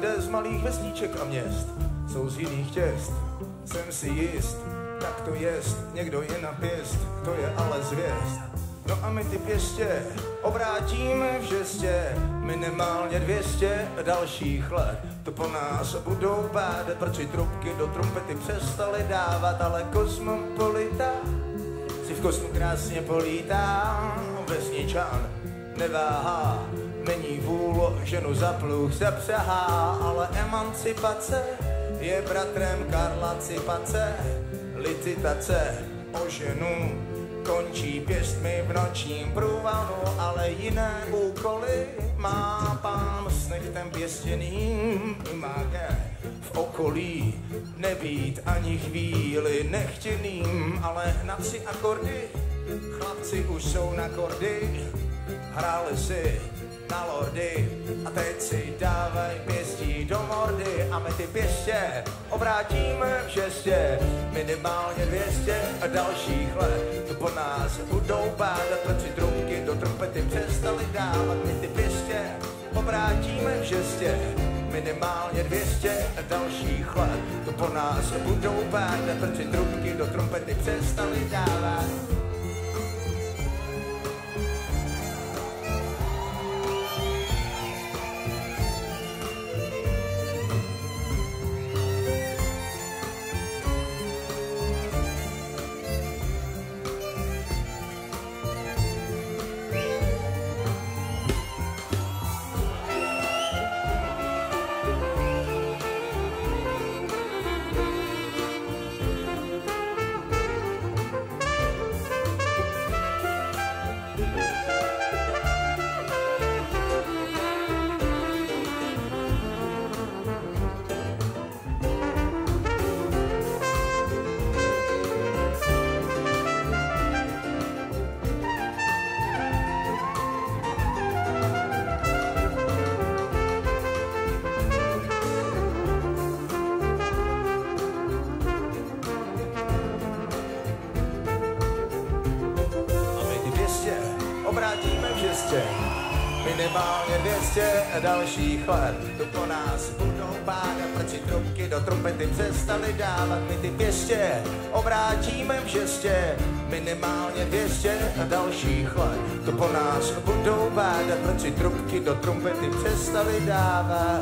lidé z malých vesniček a měst jsou z jiných těst. Jsem si jist, tak to jest, někdo je na pěst, to je ale zvěst. No a my ty pěstě obrátíme v žestě, minimálně 200 dalších let. To po nás budou pádat, protože trubky do trumpety přestali dávat, ale kosmopolita si v kosmu krásně polítá. Vesničan neváhá, není vůl, ženu za pluh zapřahá, ale emancipace je bratrem Karla Cipace. Licitace o ženu končí pěstmi v nočním průvanu, ale jiné úkoly má pán s nechtem pěstěným. Má v okolí nebýt ani chvíli nechtěným, ale na 3 akordy chlapci už jsou na kordy. Hráli si na lordy a teď si dávaj pěstí do mordy. A my ty pěstě obrátíme v žestě, minimálně 200 a dalších let. To po nás budou pádat, protože trubky do trumpety přestali dávat. My ty pěstě obrátíme v žestě, minimálně 200 a dalších let. To po nás budou pádat, protože trubky do trumpety přestali dávat. Obrátíme v žestě, minimálně 200 dalších let. Tu po nás budou pádat, protože trubky do trumpety přestali dávat. My ty pěstě obrátíme v žestě, minimálně 200 dalších let. Tu po nás budou pádat, protože trubky do trumpety přestali dávat.